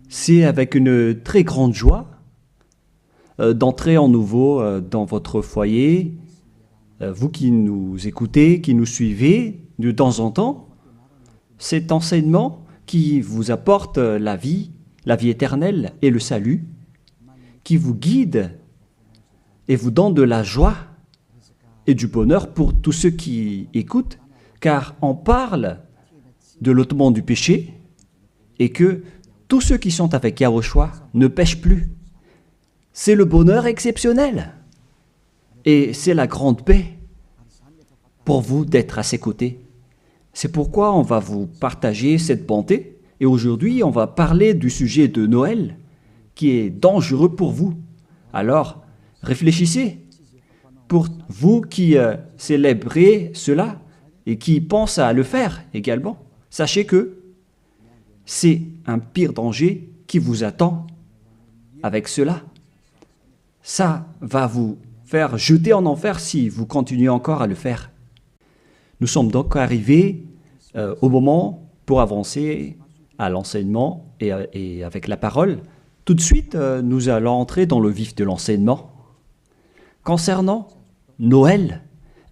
C'est avec une très grande joie d'entrer en nouveau dans votre foyer. Vous qui nous écoutez, qui nous suivez de temps en temps, cet enseignement qui vous apporte la vie éternelle et le salut, qui vous guide et vous donne de la joie et du bonheur pour tous ceux qui écoutent, car on parle de l'ôtement du péché et que tous ceux qui sont avec Yahushua ne pêchent plus. C'est le bonheur exceptionnel et c'est la grande paix pour vous d'être à ses côtés. C'est pourquoi on va vous partager cette bonté et aujourd'hui on va parler du sujet de Noël qui est dangereux pour vous. Alors, réfléchissez. Pour vous qui célébrez cela et qui pensent à le faire également, sachez que c'est un pire danger qui vous attend avec cela. Ça va vous faire jeter en enfer si vous continuez encore à le faire. Nous sommes donc arrivés au moment pour avancer à l'enseignement et avec la parole. Tout de suite, nous allons entrer dans le vif de l'enseignement. Concernant Noël,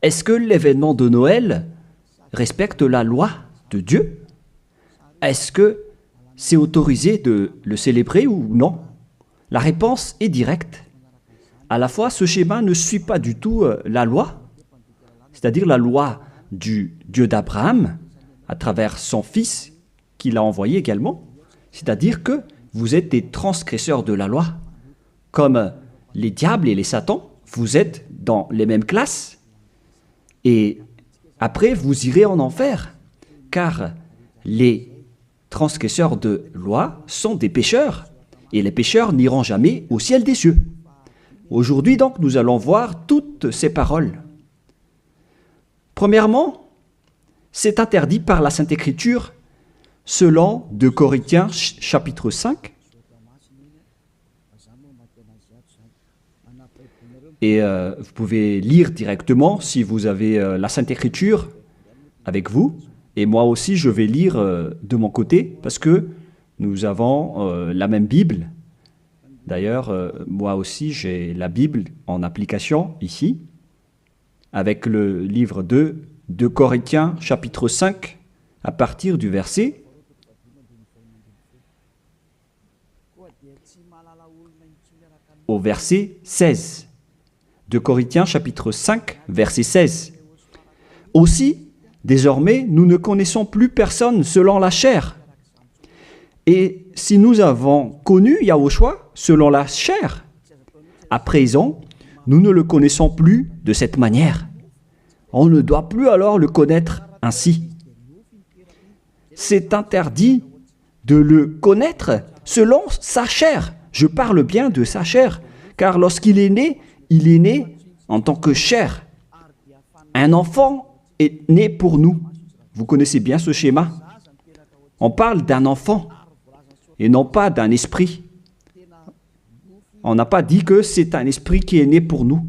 est-ce que l'événement de Noël respecte la loi de Dieu? Est-ce que c'est autorisé de le célébrer ou non? La réponse est directe. À la fois, ce schéma ne suit pas du tout la loi, c'est-à-dire la loi du Dieu d'Abraham, à travers son fils qu'il a envoyé également. C'est-à-dire que vous êtes des transgresseurs de la loi. Comme les diables et les satans, vous êtes dans les mêmes classes. Et après, vous irez en enfer, car les transgresseurs de loi sont des pécheurs, et les pécheurs n'iront jamais au ciel des cieux. Aujourd'hui, donc, nous allons voir toutes ces paroles. Premièrement, c'est interdit par la Sainte Écriture, selon 2 Corinthiens chapitre 5. Et vous pouvez lire directement si vous avez la Sainte Écriture avec vous. Et moi aussi, je vais lire de mon côté parce que nous avons la même Bible. D'ailleurs, moi aussi, j'ai la Bible en application ici, avec le livre 2 Corinthiens, chapitre 5, à partir du verset au verset 16. 2 Corinthiens, chapitre 5, verset 16. Aussi, désormais, nous ne connaissons plus personne selon la chair. Et si nous avons connu Yahushua selon la chair, à présent, nous ne le connaissons plus de cette manière. On ne doit plus alors le connaître ainsi. C'est interdit de le connaître selon sa chair. Je parle bien de sa chair, car lorsqu'il est né, il est né en tant que chair. Un enfant est né pour nous. Vous connaissez bien ce schéma. On parle d'un enfant et non pas d'un esprit. On n'a pas dit que c'est un esprit qui est né pour nous.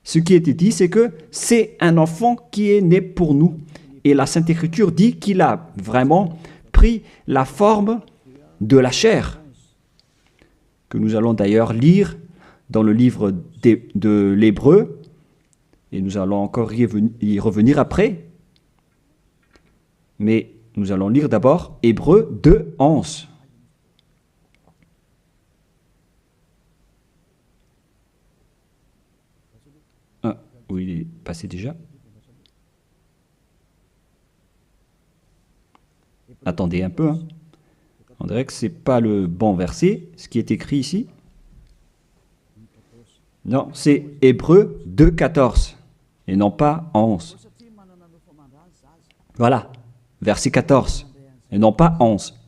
Ce qui a été dit, c'est que c'est un enfant qui est né pour nous. Et la Sainte Écriture dit qu'il a vraiment pris la forme de la chair, que nous allons d'ailleurs lire dans le livre de l'Hébreu, et nous allons encore y revenir après. Mais nous allons lire d'abord Hébreu 2, 11. Où il est passé déjà. Attendez un peu. On dirait que ce n'est pas le bon verset, ce qui est écrit ici. Non, c'est Hébreu 2, 14 et non pas 11. Voilà, verset 14 et non pas 11.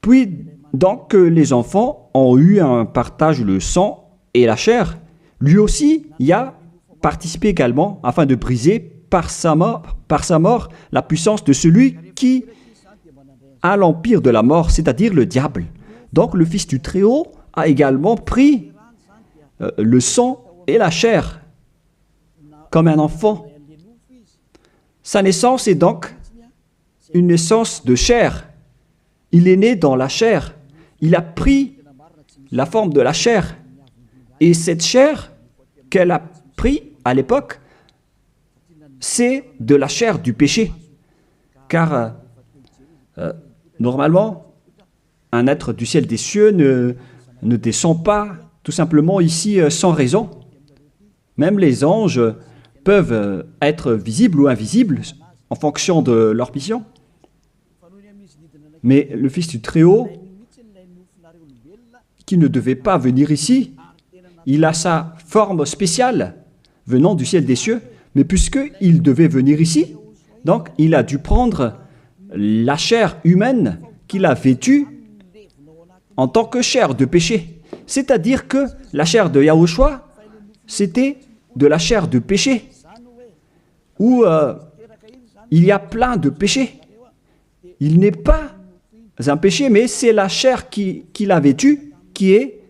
Puis, donc, les enfants ont eu un partage le sang et la chair, lui aussi y a participé également afin de briser par sa mort la puissance de celui qui a l'empire de la mort, c'est-à-dire le diable. Donc le Fils du Très-Haut a également pris le sang et la chair comme un enfant. Sa naissance est donc une naissance de chair. Il est né dans la chair. Il a pris la forme de la chair. Et cette chair qu'elle a pris à l'époque, c'est de la chair du péché. Car normalement, un être du ciel des cieux ne descend pas tout simplement ici sans raison. Même les anges peuvent être visibles ou invisibles en fonction de leur mission. Mais le Fils du Très-Haut, qui ne devait pas venir ici, il a sa forme spéciale venant du ciel des cieux, mais puisqu'il devait venir ici, donc il a dû prendre la chair humaine qu'il a vêtue en tant que chair de péché. C'est-à-dire que la chair de Yahushua, c'était de la chair de péché, où il y a plein de péchés. Il n'est pas un péché, mais c'est la chair qu'il a vêtue qui est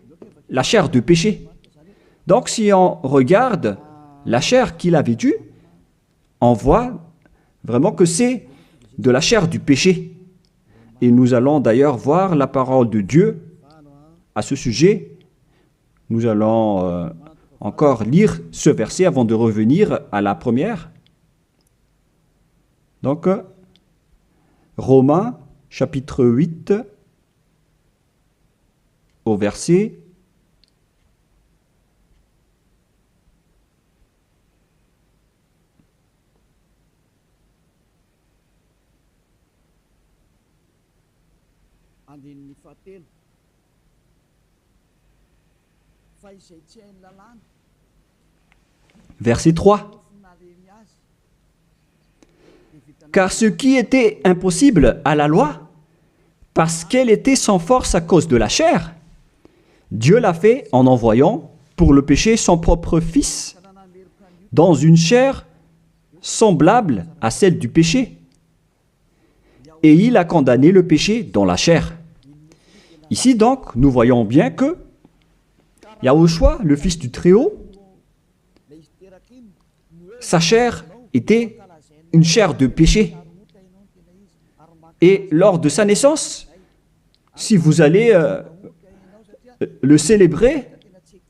la chair de péché. Donc si on regarde la chair qu'il a vêtue, on voit vraiment que c'est de la chair du péché. Et nous allons d'ailleurs voir la parole de Dieu à ce sujet. Nous allons encore lire ce verset avant de revenir à la première. Donc, Romains, chapitre 8, au verset 3. Car ce qui était impossible à la loi, parce qu'elle était sans force à cause de la chair, Dieu l'a fait en envoyant pour le péché son propre Fils, dans une chair semblable à celle du péché. Et il a condamné le péché dans la chair. Ici donc, nous voyons bien que Yahushua, le Fils du Très-Haut, sa chair était une chair de péché. Et lors de sa naissance, si vous allez le célébrer,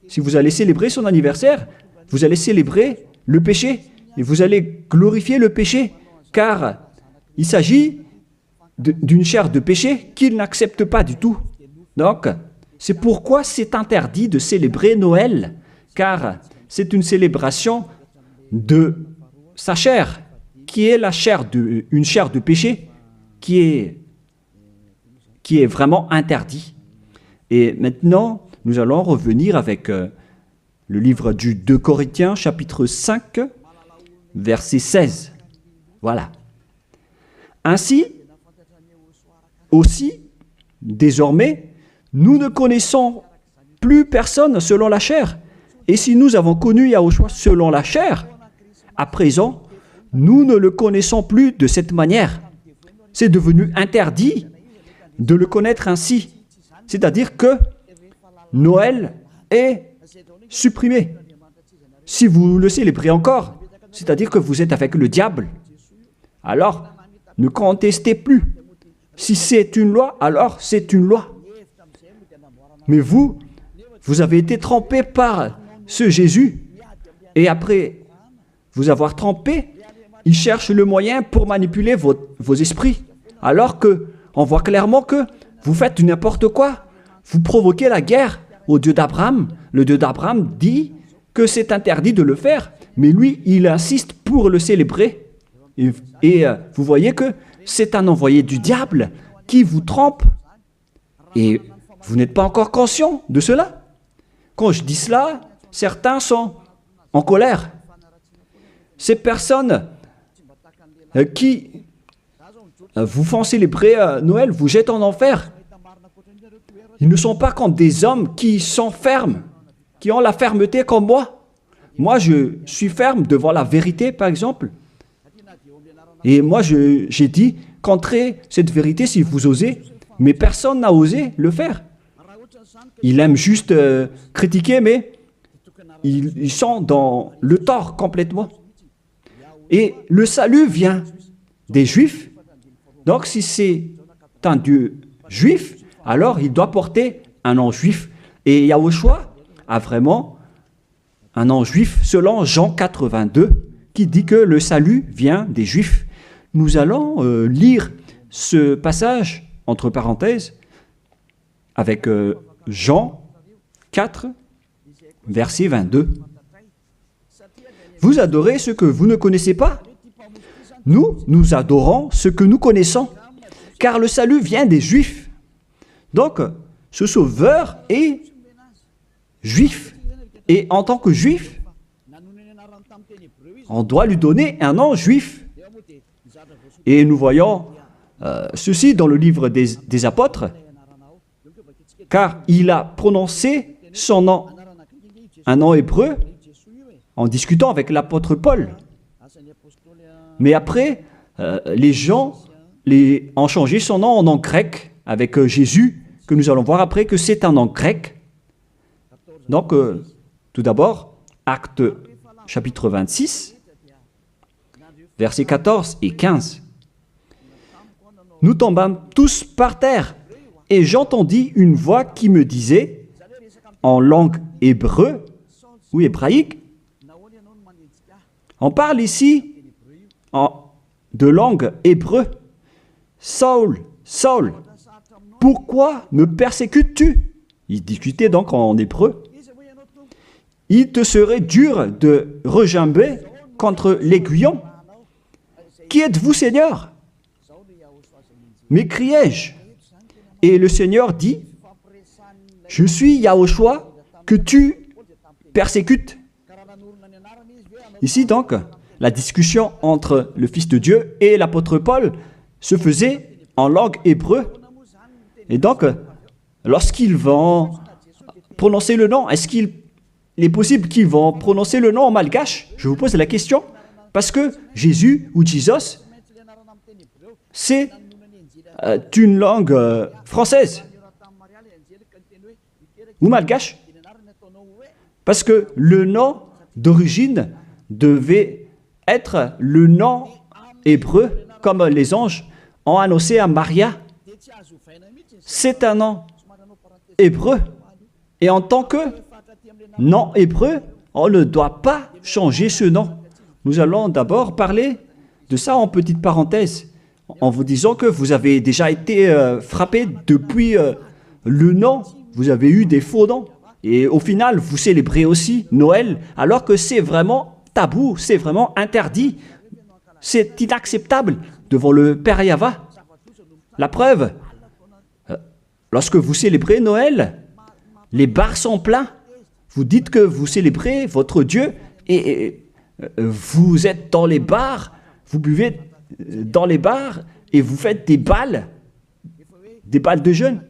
si vous allez célébrer son anniversaire, vous allez célébrer le péché et vous allez glorifier le péché, car il s'agit d'une chair de péché qu'il n'accepte pas du tout. Donc, c'est pourquoi c'est interdit de célébrer Noël, car c'est une célébration de sa chair, qui est une chair de péché, qui est vraiment interdit. Et maintenant, nous allons revenir avec le livre du 2 Corinthiens, chapitre 5, verset 16. Voilà. Ainsi, aussi, désormais, nous ne connaissons plus personne selon la chair. Et si nous avons connu Yahushua selon la chair, à présent, nous ne le connaissons plus de cette manière. C'est devenu interdit de le connaître ainsi. C'est-à-dire que Noël est supprimé. Si vous le célébrez encore, c'est-à-dire que vous êtes avec le diable, alors ne contestez plus. Si c'est une loi, alors c'est une loi. Mais vous avez été trempé par ce Jésus. Et après vous avoir trempé, il cherche le moyen pour manipuler vos esprits. Alors qu'on voit clairement que vous faites n'importe quoi. Vous provoquez la guerre au Dieu d'Abraham. Le Dieu d'Abraham dit que c'est interdit de le faire. Mais lui, il insiste pour le célébrer. Et vous voyez que c'est un envoyé du diable qui vous trompe. Et vous n'êtes pas encore conscient de cela. Quand je dis cela, certains sont en colère. Ces personnes qui vous font célébrer Noël vous jettent en enfer. Ils ne sont pas comme des hommes qui sont fermes, qui ont la fermeté comme moi. Moi, je suis ferme devant la vérité, par exemple. Et moi, j'ai dit, contrez cette vérité si vous osez. Mais personne n'a osé le faire. Ils aiment juste critiquer, mais ils sont dans le tort complètement. Et le salut vient des Juifs Donc, si c'est un Dieu juif, alors il doit porter un nom juif. Et Yahushua a vraiment un nom juif selon Jean 82, qui dit que le salut vient des Juifs. Nous allons lire ce passage, entre parenthèses, avec Jean 4, verset 22. Vous adorez ce que vous ne connaissez pas? Nous adorons ce que nous connaissons, car le salut vient des Juifs. Donc, ce Sauveur est juif. Et en tant que juif, on doit lui donner un nom juif. Et nous voyons ceci dans le livre des apôtres, car il a prononcé son nom, un nom hébreu, en discutant avec l'apôtre Paul. Mais après, les gens ont changé son nom en nom grec, avec Jésus, que nous allons voir après que c'est un nom grec. Donc, tout d'abord, Acte chapitre 26, versets 14 et 15. Nous tombâmes tous par terre, et j'entendis une voix qui me disait, en langue hébreu ou hébraïque, on parle ici de langue hébreu. Saul, Saul, pourquoi me persécutes-tu? Il discutait donc en hébreu. Il te serait dur de regimber contre l'aiguillon. Qui êtes-vous, Seigneur? M'écriai-je. Et le Seigneur dit, je suis Yahushua que tu persécutes. Ici donc, la discussion entre le Fils de Dieu et l'apôtre Paul se faisait en langue hébreu. Et donc, lorsqu'ils vont prononcer le nom, est-ce qu'il est possible qu'ils vont prononcer le nom en malgache? Je vous pose la question. Parce que Jésus ou Jesus, c'est une langue française ou malgache. Parce que le nom d'origine devait être le nom hébreu, comme les anges ont annoncé à Maria. C'est un nom hébreu. Et en tant que nom hébreu, on ne doit pas changer ce nom. Nous allons d'abord parler de ça en petite parenthèse, en vous disant que vous avez déjà été frappé depuis le nom. Vous avez eu des faux noms. Et au final, vous célébrez aussi Noël, alors que c'est vraiment tabou, c'est vraiment interdit. C'est inacceptable devant le Père Yahva. La preuve, lorsque vous célébrez Noël, les bars sont pleins. Vous dites que vous célébrez votre Dieu et vous êtes dans les bars, vous buvez dans les bars et vous faites des balles de jeûne.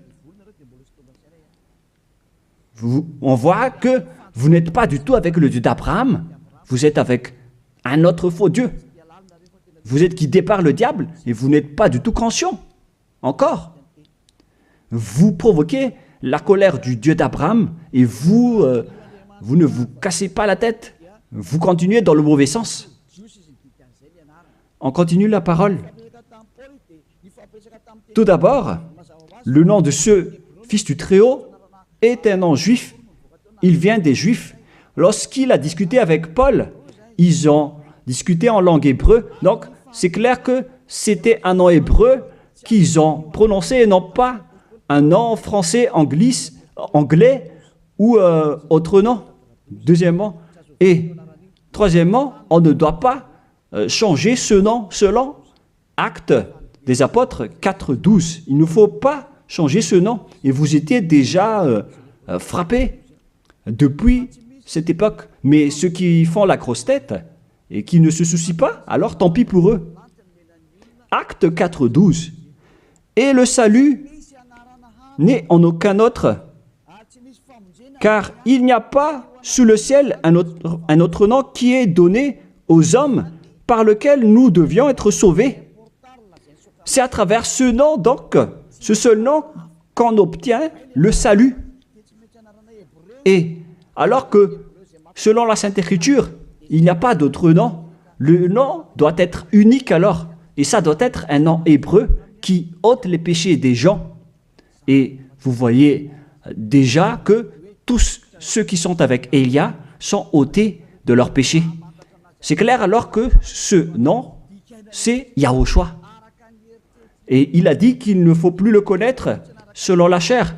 On voit que vous n'êtes pas du tout avec le Dieu d'Abraham, vous êtes avec un autre faux Dieu. Vous êtes guidé par le diable et vous n'êtes pas du tout conscient. Encore. Vous provoquez la colère du Dieu d'Abraham et vous ne vous cassez pas la tête. Vous continuez dans le mauvais sens. On continue la parole. Tout d'abord, le nom de ce Fils du Très-Haut est un nom juif. Il vient des Juifs. Lorsqu'il a discuté avec Paul, ils ont discuté en langue hébreu. Donc, c'est clair que c'était un nom hébreu qu'ils ont prononcé et non pas un nom français, anglais ou autre nom. Deuxièmement. Et troisièmement, on ne doit pas changer ce nom selon Actes des Apôtres 4.12. Il ne faut pas changer ce nom. Et vous étiez déjà frappés depuis cette époque. Mais ceux qui font la grosse tête et qui ne se soucient pas, alors tant pis pour eux. Acte 4.12. Et le salut n'est en aucun autre, car il n'y a pas sous le ciel un autre nom qui est donné aux hommes par lequel nous devions être sauvés. C'est à travers ce nom, donc, ce seul nom, qu'on obtient le salut. Et alors que, selon la Sainte Écriture, il n'y a pas d'autre nom, le nom doit être unique alors. Et ça doit être un nom hébreu qui ôte les péchés des gens. Et vous voyez déjà que tous ceux qui sont avec Élia sont ôtés de leurs péchés. C'est clair alors que ce nom, c'est Yahushua. Et il a dit qu'il ne faut plus le connaître selon la chair.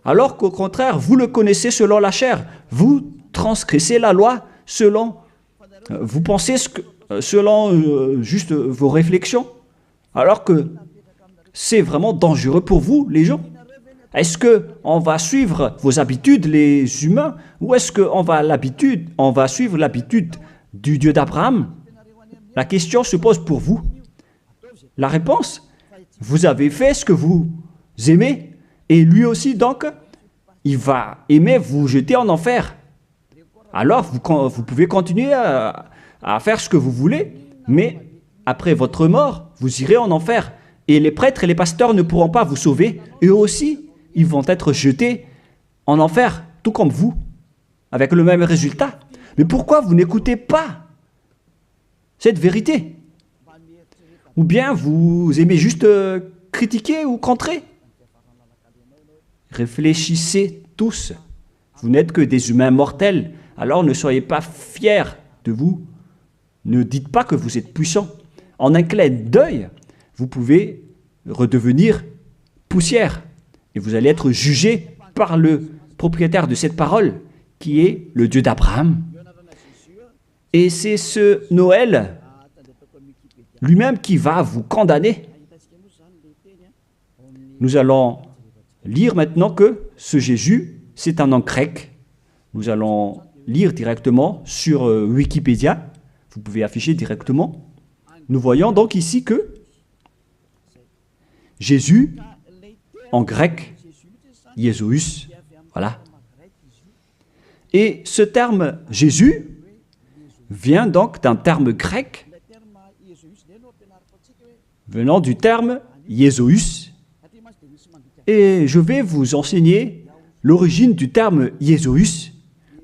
Alors qu'au contraire, vous le connaissez selon la chair. Vous transgressez la loi selon, vous pensez selon juste vos réflexions. Alors que c'est vraiment dangereux pour vous, les gens. Est-ce qu'on va suivre vos habitudes, les humains, ou est-ce qu'on va suivre l'habitude du Dieu d'Abraham? La question se pose pour vous. La réponse, vous avez fait ce que vous aimez, et lui aussi, donc, il va aimer vous jeter en enfer. Alors, vous pouvez continuer à faire ce que vous voulez, mais après votre mort, vous irez en enfer. Et les prêtres et les pasteurs ne pourront pas vous sauver. Eux aussi, ils vont être jetés en enfer, tout comme vous, avec le même résultat. Mais pourquoi vous n'écoutez pas cette vérité? Ou bien vous aimez juste critiquer ou contrer? Réfléchissez tous. Vous n'êtes que des humains mortels, alors ne soyez pas fiers de vous. Ne dites pas que vous êtes puissant. En un clin d'œil, vous pouvez redevenir poussière. Et vous allez être jugé par le propriétaire de cette parole, qui est le Dieu d'Abraham. Et c'est ce Noël lui-même qui va vous condamner. Nous allons lire maintenant que ce Jésus, c'est un nom grec. Nous allons lire directement sur Wikipédia. Vous pouvez afficher directement. Nous voyons donc ici que Jésus, en grec, Jésus, voilà. Et ce terme Jésus vient donc d'un terme grec venant du terme Jésus. Et je vais vous enseigner l'origine du terme Jésus,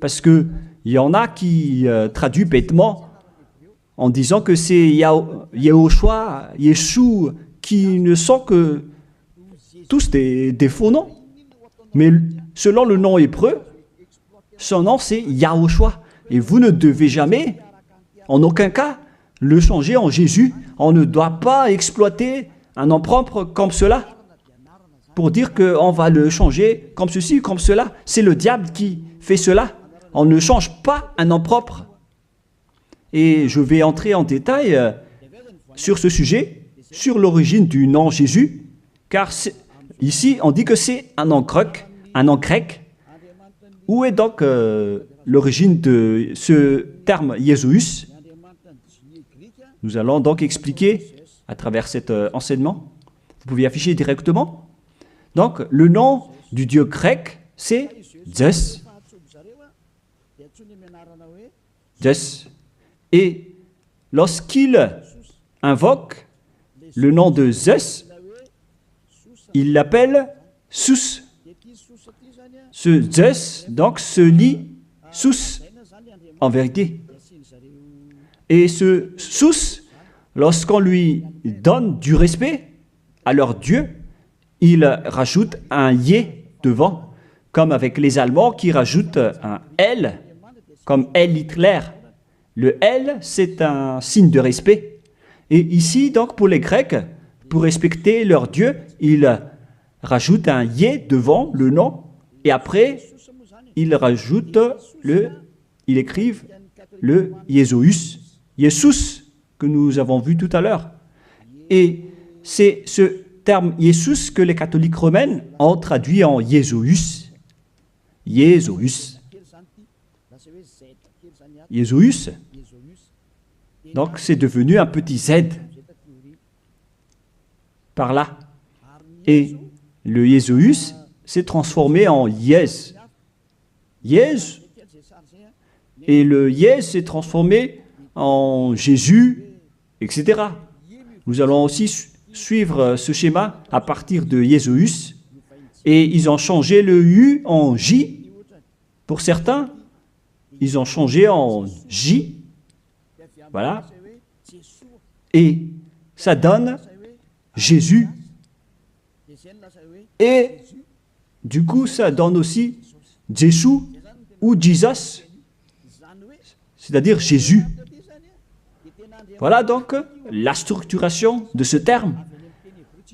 parce qu'il y en a qui traduisent bêtement en disant que c'est Yahushua, Yeshua, qui ne sont que tous des faux noms. Mais selon le nom hébreu, son nom c'est Yahushua. Et vous ne devez jamais, en aucun cas, le changer en Jésus. On ne doit pas exploiter un nom propre comme cela pour dire qu'on va le changer comme ceci, comme cela. C'est le diable qui fait cela. On ne change pas un nom propre. Et je vais entrer en détail sur ce sujet, sur l'origine du nom Jésus, car ici on dit que c'est un nom grec. Où est donc l'origine de ce terme Jésus? Nous allons donc expliquer à travers cet enseignement. Vous pouvez afficher directement. Donc, le nom du Dieu grec, c'est Zeus. Zeus. Et lorsqu'il invoque le nom de Zeus, il l'appelle Sus. Ce Zeus, donc, se lit Sus, en vérité. Et ce Sus, lorsqu'on lui donne du respect à leur Dieu, il rajoute un Yé devant, comme avec les Allemands qui rajoutent un L, comme L Hitler. Le L, c'est un signe de respect. Et ici, donc, pour les Grecs, pour respecter leur Dieu, ils rajoutent un Yé devant le nom, et après, ils écrivent le Jésus, Jésus, que nous avons vu tout à l'heure. Et c'est ce terme Jésus que les catholiques romains ont traduit en Jésus. Jésus. Jésus. Donc c'est devenu un petit Z par là. Et le Jésus s'est transformé en Yes. Yes. Et le Yes s'est transformé en Jésus, etc. Nous allons aussi suivre ce schéma à partir de Jésus. Et ils ont changé le U en J. Pour certains, ils ont changé en J. Voilà. Et ça donne Jésus. Et du coup, ça donne aussi Jésus ou Jesus, c'est-à-dire Jésus. Voilà donc la structuration de ce terme.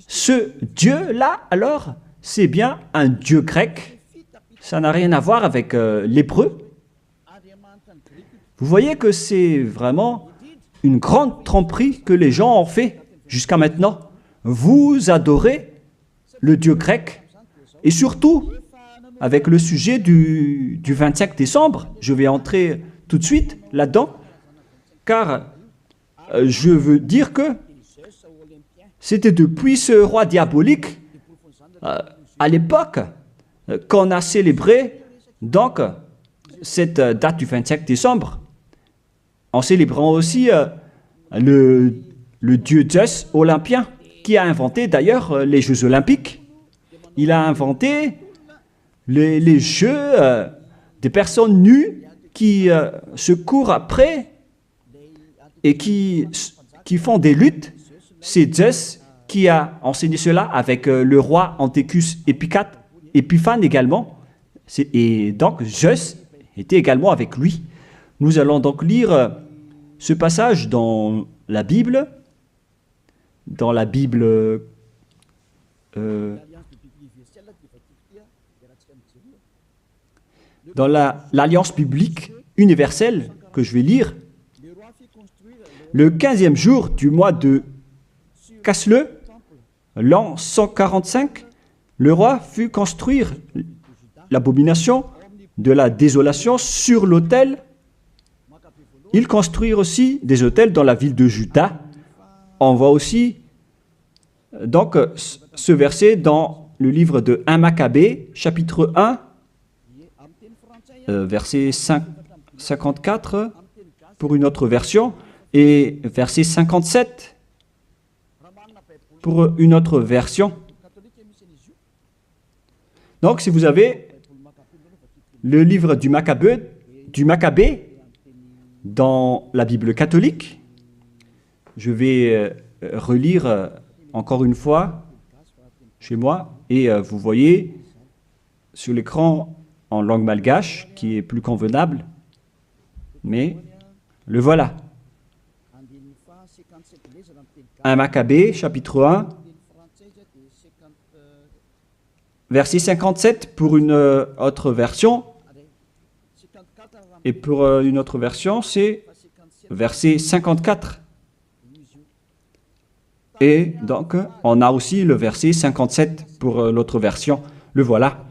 Ce Dieu-là, alors, c'est bien un Dieu grec. Ça n'a rien à voir avec l'hébreu. Vous voyez que c'est vraiment une grande tromperie que les gens ont fait jusqu'à maintenant. Vous adorez le Dieu grec. Et surtout, avec le sujet du 25 décembre, je vais entrer tout de suite là-dedans, car je veux dire que c'était depuis ce roi diabolique, à l'époque, qu'on a célébré donc cette date du 25 décembre, en célébrant aussi le dieu Zeus olympien, qui a inventé d'ailleurs les Jeux olympiques. Il a inventé les jeux des personnes nues qui se courent après et qui font des luttes. C'est Zeus qui a enseigné cela avec le roi Antiochus Épiphane également. Et donc Zeus était également avec lui. Nous allons donc lire ce passage dans la Bible, dans l'Alliance biblique universelle que je vais lire. Le 15e jour du mois de Casleu, l'an 145, le roi fit construire l'abomination de la désolation sur l'autel. Il construit aussi des autels dans la ville de Juda. On voit aussi donc ce verset dans le livre de 1 Maccabée, chapitre 1, verset 54 pour une autre version, et verset 57 pour une autre version. Donc, si vous avez le livre du Maccabée dans la Bible catholique, je vais relire encore une fois chez moi, et vous voyez sur l'écran en langue malgache, qui est plus convenable, mais le voilà. 1 Maccabée, chapitre 1, verset 57 pour une autre version, et pour une autre version, c'est verset 54. Et donc, on a aussi le verset 57 pour l'autre version. Le voilà.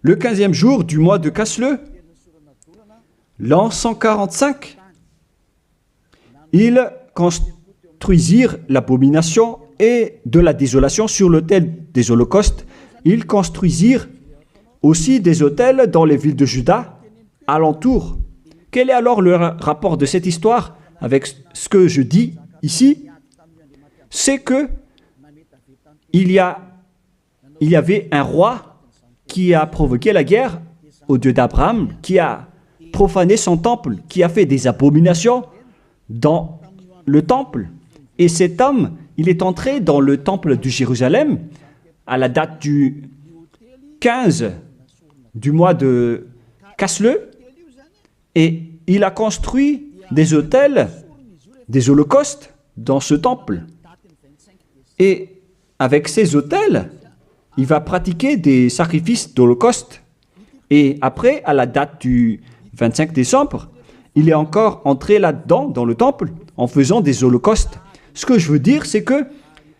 Le 15e jour du mois de Casleu, l'an 145, ils construisirent l'abomination et de la désolation sur l'autel des holocaustes. Ils construisirent aussi des autels dans les villes de Juda, alentour. Quel est alors le rapport de cette histoire avec ce que je dis ici? C'est que il y avait un roi qui a provoqué la guerre au Dieu d'Abraham, qui a profané son temple, qui a fait des abominations dans le temple. Et cet homme, il est entré dans le temple de Jérusalem à la date du 15 du mois de Casleu, et il a construit des autels, des holocaustes dans ce temple. Et avec ces autels, il va pratiquer des sacrifices d'holocauste. Et après, à la date du 25 décembre, il est encore entré là-dedans, dans le temple, en faisant des holocaustes. Ce que je veux dire, c'est que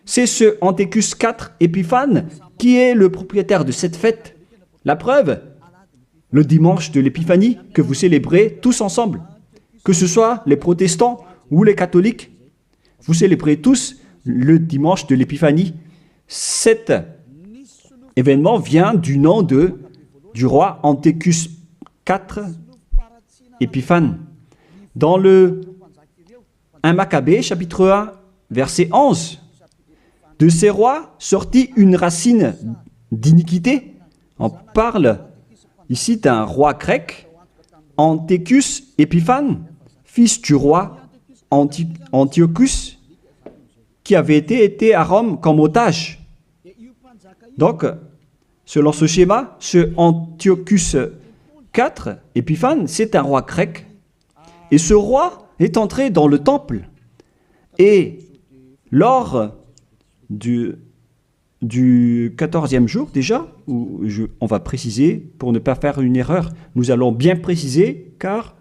c'est ce Antiochus IV Épiphane qui est le propriétaire de cette fête. La preuve, le dimanche de l'Épiphanie que vous célébrez tous ensemble, que ce soit les protestants ou les catholiques, vous célébrez tous le dimanche de l'Épiphanie. Cet événement vient du nom du roi Antiochus IV Épiphane. Dans le 1 Maccabée, chapitre 1, verset 11, « De ces rois sortit une racine d'iniquité. » On parle ici d'un roi grec, Antiochus Épiphane, fils du roi Antiochus, qui avait été à Rome comme otage. Donc, selon ce schéma, ce Antiochus IV, Épiphane, c'est un roi grec. Et ce roi est entré dans le temple. Et lors du 14e jour déjà, où on va préciser, pour ne pas faire une erreur, nous allons bien préciser, car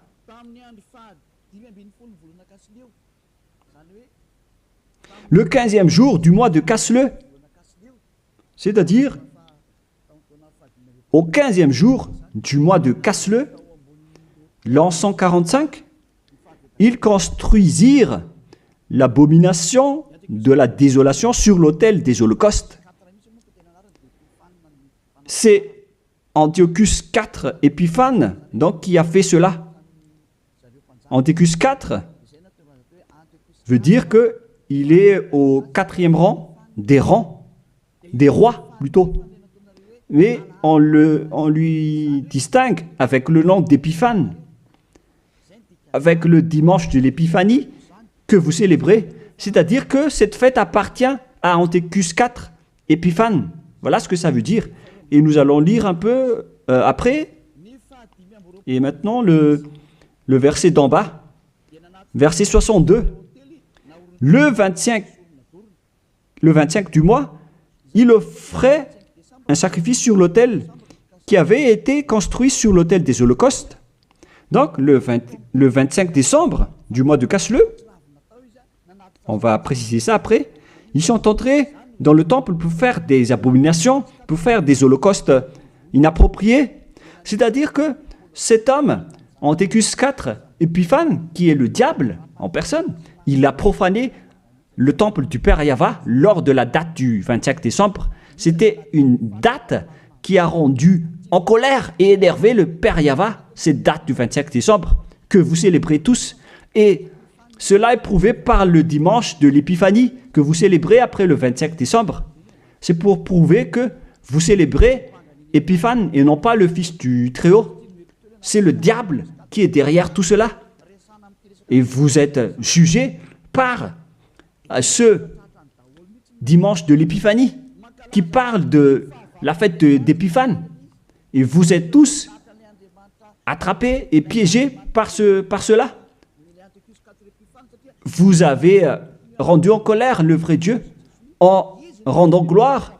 le 15e jour du mois de Casleu, c'est-à-dire au 15e jour du mois de Casleu, l'an 145, ils construisirent l'abomination de la désolation sur l'autel des holocaustes. C'est Antiochus IV Épiphane donc, qui a fait cela. Antiochus IV veut dire qu'il est au 4e rang, des rois plutôt. Mais on lui distingue avec le nom d'Épiphane, avec le dimanche de l'Épiphanie que vous célébrez. C'est-à-dire que cette fête appartient à Antiochus IV Épiphane. Voilà ce que ça veut dire. Et nous allons lire un peu après. Et maintenant, le verset d'en bas, verset 62. Le 25 du mois, il offrait un sacrifice sur l'autel qui avait été construit sur l'autel des holocaustes. Donc, le 25 décembre du mois de Casleu, on va préciser ça après, ils sont entrés dans le temple pour faire des abominations, pour faire des holocaustes inappropriés. C'est-à-dire que cet homme, Antiochus IV Épiphane, qui est le diable en personne, il a profané le temple du Père Yahva lors de la date du 25 décembre. C'était une date qui a rendu en colère et énervé le Père Yahva, cette date du 25 décembre que vous célébrez tous. Et cela est prouvé par le dimanche de l'Épiphanie que vous célébrez après le 25 décembre. C'est pour prouver que vous célébrez Épiphane et non pas le Fils du Très-Haut. C'est le diable qui est derrière tout cela. Et vous êtes jugés par ce dimanche de l'Épiphanie qui parle de la fête d'Épiphane. Et vous êtes tous attrapés et piégés par cela. Vous avez rendu en colère le vrai Dieu en rendant gloire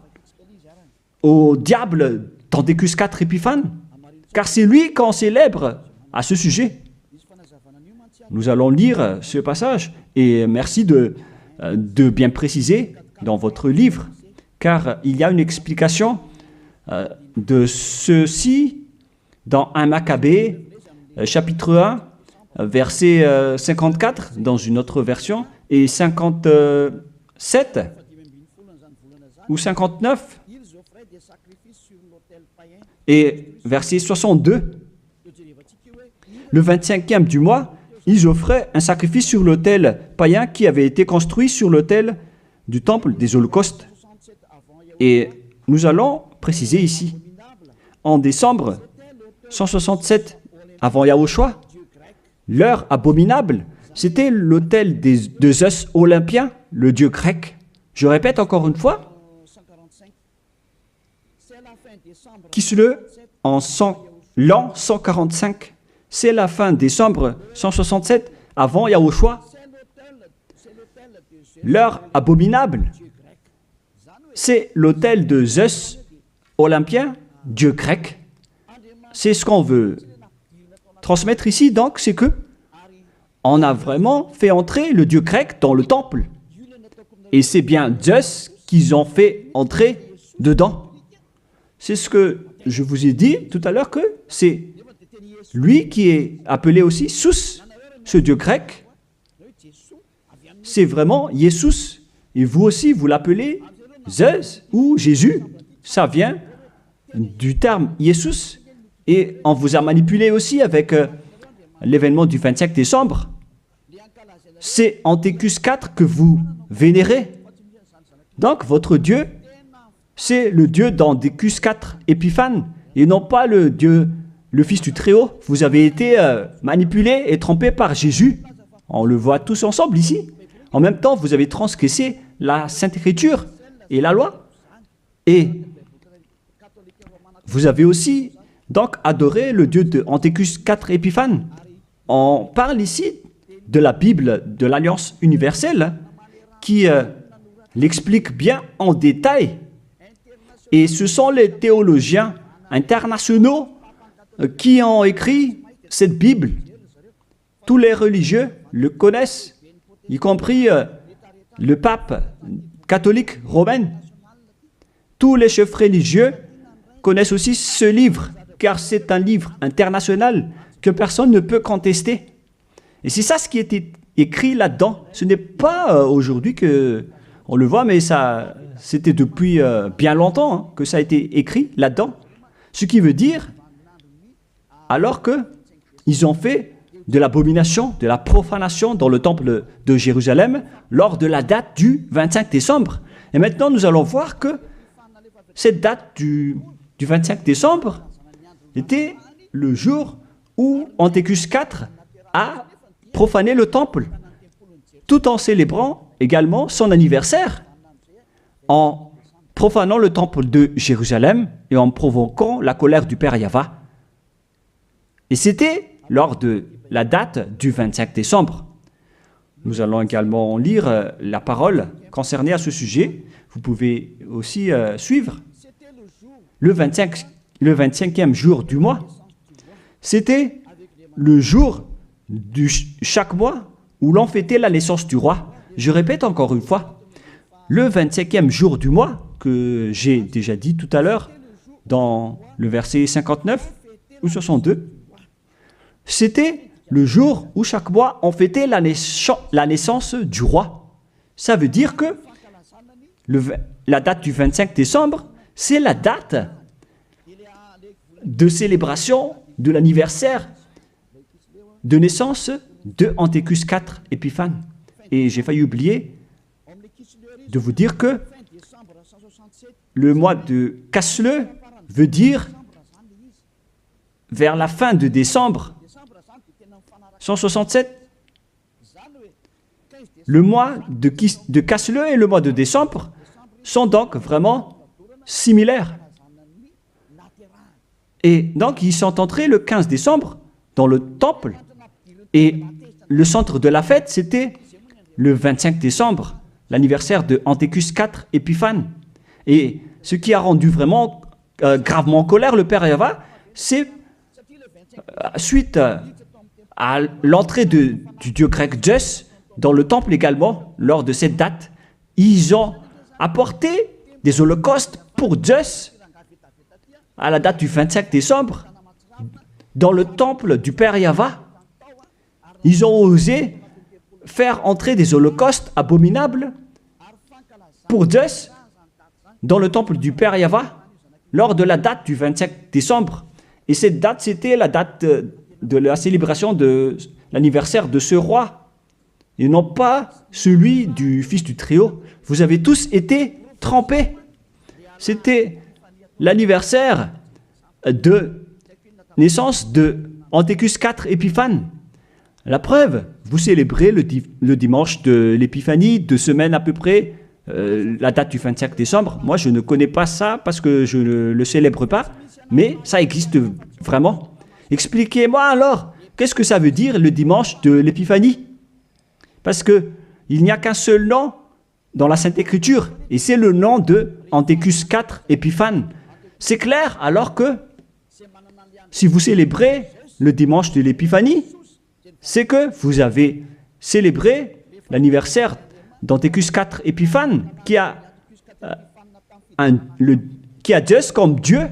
au diable d'Antiochus IV Épiphane, car c'est lui qu'on célèbre à ce sujet. Nous allons lire ce passage et merci de bien préciser dans votre livre, car il y a une explication de ceci dans 1 Maccabée, chapitre 1, verset 54, dans une autre version, et 57 ou 59, et verset 62. Le 25e du mois, ils offraient un sacrifice sur l'autel païen qui avait été construit sur l'autel du temple des holocaustes. Et nous allons préciser ici, en décembre 167 avant Yahushua, l'heure abominable, c'était l'autel de Zeus Olympien, le dieu grec. Je répète encore une fois, Kislev en l'an 145, c'est la fin décembre 167 avant Yahushua. L'heure abominable, c'est l'autel de Zeus Olympien, dieu grec. C'est ce qu'on veut transmettre ici, donc, c'est que on a vraiment fait entrer le dieu grec dans le temple. Et c'est bien Zeus qu'ils ont fait entrer dedans. C'est ce que je vous ai dit tout à l'heure, que c'est lui qui est appelé aussi Sus, ce dieu grec. C'est vraiment Jesus. Et vous aussi, vous l'appelez Zeus ou Jésus. Ça vient du terme Jesus. Et on vous a manipulé aussi avec l'événement du 25 décembre. C'est Antiochus IV que vous vénérez. Donc, votre Dieu, c'est le Dieu d'Antiochus IV Épiphane, et non pas le Dieu, le Fils du Très-Haut. Vous avez été manipulé et trompé par Jésus. On le voit tous ensemble ici. En même temps, vous avez transgressé la Sainte Écriture et la loi. Et vous avez aussi donc adoré le Dieu de Antiochus IV Épiphanes. On parle ici de la Bible de l'Alliance universelle qui l'explique bien en détail. Et ce sont les théologiens internationaux qui ont écrit cette Bible. Tous les religieux le connaissent, y compris le pape catholique romain. Tous les chefs religieux connaissent aussi ce livre, car c'est un livre international que personne ne peut contester. Et c'est ça ce qui était écrit là-dedans. Ce n'est pas aujourd'hui que on le voit, mais ça, c'était depuis bien longtemps hein, que ça a été écrit là-dedans. Ce qui veut dire, alors qu'ils ont fait de l'abomination, de la profanation dans le temple de Jérusalem lors de la date du 25 décembre. Et maintenant, nous allons voir que cette date du 25 décembre était le jour où Antiochus IV a profané le temple, tout en célébrant également son anniversaire, en profanant le temple de Jérusalem et en provoquant la colère du Père Yahva. Et c'était lors de la date du 25 décembre. Nous allons également lire la parole concernée à ce sujet. Vous pouvez aussi suivre. Le 25e jour du mois, c'était le jour de chaque mois où l'on fêtait la naissance du roi. Je répète encore une fois, le 25e jour du mois, que j'ai déjà dit tout à l'heure, dans le verset 59 ou 62, c'était le jour où chaque mois on fêtait la naissance du roi. Ça veut dire que la date du 25 décembre, c'est la date de célébration de l'anniversaire de naissance de Antiochus IV Épiphanes. Et j'ai failli oublier de vous dire que le mois de Casle veut dire vers la fin de décembre 167. Le mois de Casle et le mois de décembre sont donc vraiment similaires. Et donc, ils sont entrés le 15 décembre dans le temple. Et le centre de la fête, c'était le 25 décembre, l'anniversaire de Antiochus IV Épiphanes. Et ce qui a rendu vraiment gravement en colère le Père Yahva, c'est suite à l'entrée du dieu grec Zeus dans le temple également, lors de cette date, ils ont apporté des holocaustes pour Zeus à la date du 25 décembre dans le temple du Père Yahva. Ils ont osé faire entrer des holocaustes abominables pour Zeus dans le temple du Père Yahva lors de la date du 25 décembre. Et cette date, c'était la date de la célébration de l'anniversaire de ce roi, et non pas celui du fils du Très-Haut. Vous avez tous été trempés. C'était l'anniversaire de naissance de Antiochus IV Épiphanes. La preuve, vous célébrez le dimanche de l'Épiphanie, 2 semaines à peu près, la date du 25 décembre. Moi, je ne connais pas ça parce que je ne le célèbre pas, mais ça existe vraiment. Expliquez-moi alors, qu'est-ce que ça veut dire le dimanche de l'Épiphanie? Parce qu'il n'y a qu'un seul nom dans la Sainte Écriture, et c'est le nom de Antiochus IV Épiphanes. C'est clair alors que si vous célébrez le dimanche de l'Épiphanie, c'est que vous avez célébré l'anniversaire d'Antiochus IV Épiphanes, qui a Zeus comme Dieu,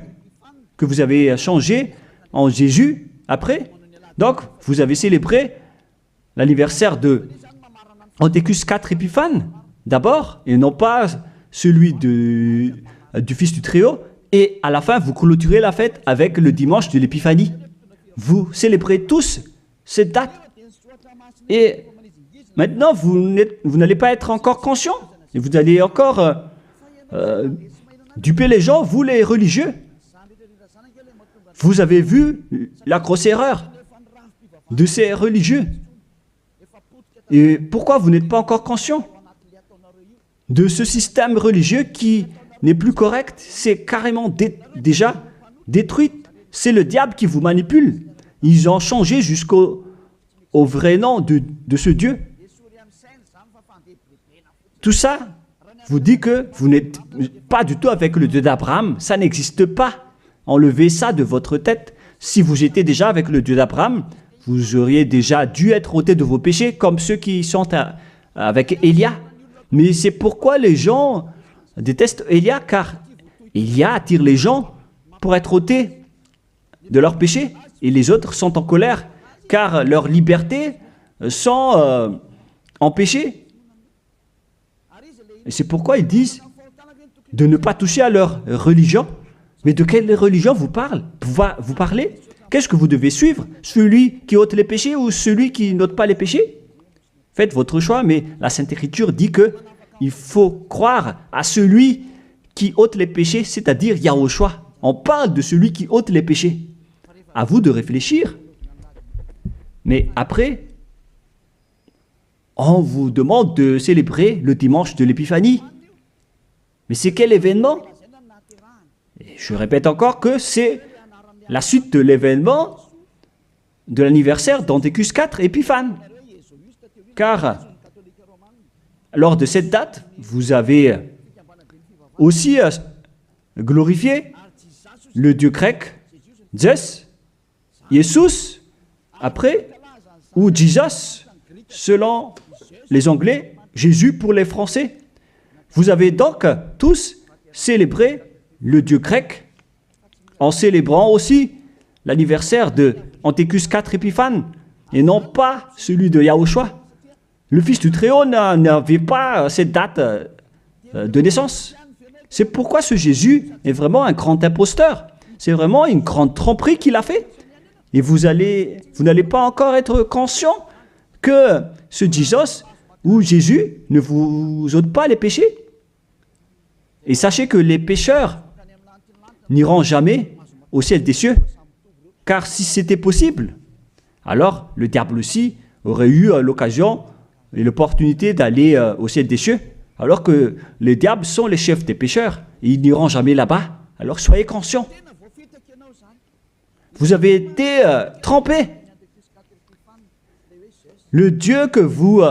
que vous avez changé en Jésus après. Donc, vous avez célébré l'anniversaire de Antiochus IV Épiphanes d'abord, et non pas celui du Fils du Très-Haut. Et à la fin, vous clôturez la fête avec le dimanche de l'Épiphanie. Vous célébrez tous cette date. Et maintenant, vous n'allez pas être encore conscient. Et vous allez encore duper les gens, vous les religieux. Vous avez vu la grosse erreur de ces religieux. Et pourquoi vous n'êtes pas encore conscient? de ce système religieux qui n'est plus correct. C'est carrément déjà détruit. C'est le diable qui vous manipule. Ils ont changé jusqu'au vrai nom de ce Dieu. Tout ça vous dit que vous n'êtes pas du tout avec le Dieu d'Abraham. Ça n'existe pas. Enlevez ça de votre tête. Si vous étiez déjà avec le Dieu d'Abraham, vous auriez déjà dû être ôté de vos péchés, comme ceux qui sont avec Élia. Mais c'est pourquoi les gens détestent Élia, car Élia attire les gens pour être ôtés de leurs péchés. Et les autres sont en colère, car leur liberté sont empêchées. Et c'est pourquoi ils disent de ne pas toucher à leur religion. Mais de quelle religion vous parlez? Qu'est-ce que vous devez suivre? Celui qui ôte les péchés ou celui qui n'ôte pas les péchés? Faites votre choix, mais la Sainte Écriture dit que il faut croire à celui qui ôte les péchés, c'est-à-dire Yahushua. On parle de celui qui ôte les péchés. À vous de réfléchir. Mais après, on vous demande de célébrer le dimanche de l'Épiphanie. Mais c'est quel événement? Et je répète encore que c'est la suite de l'événement de l'anniversaire d'Antiochus IV Épiphane. Car lors de cette date, vous avez aussi glorifié le dieu grec Zeus, Jesus, après, ou Jesus, selon les Anglais, Jésus pour les Français. Vous avez donc tous célébré le dieu grec en célébrant aussi l'anniversaire de Antiochus IV Épiphane et non pas celui de Yahushua. Le Fils du Très-Haut n'avait pas cette date de naissance. C'est pourquoi ce Jésus est vraiment un grand imposteur. C'est vraiment une grande tromperie qu'il a fait. Et vous n'allez pas encore être conscient que ce Jesus ou Jésus ne vous ôte pas les péchés. Et sachez que les pécheurs n'iront jamais au ciel des cieux. Car si c'était possible, alors le diable aussi aurait eu l'occasion et l'opportunité d'aller au ciel des cieux. Alors que les diables sont les chefs des pécheurs. Et ils n'iront jamais là-bas. Alors soyez conscients. Vous avez été trompés. Le Dieu que vous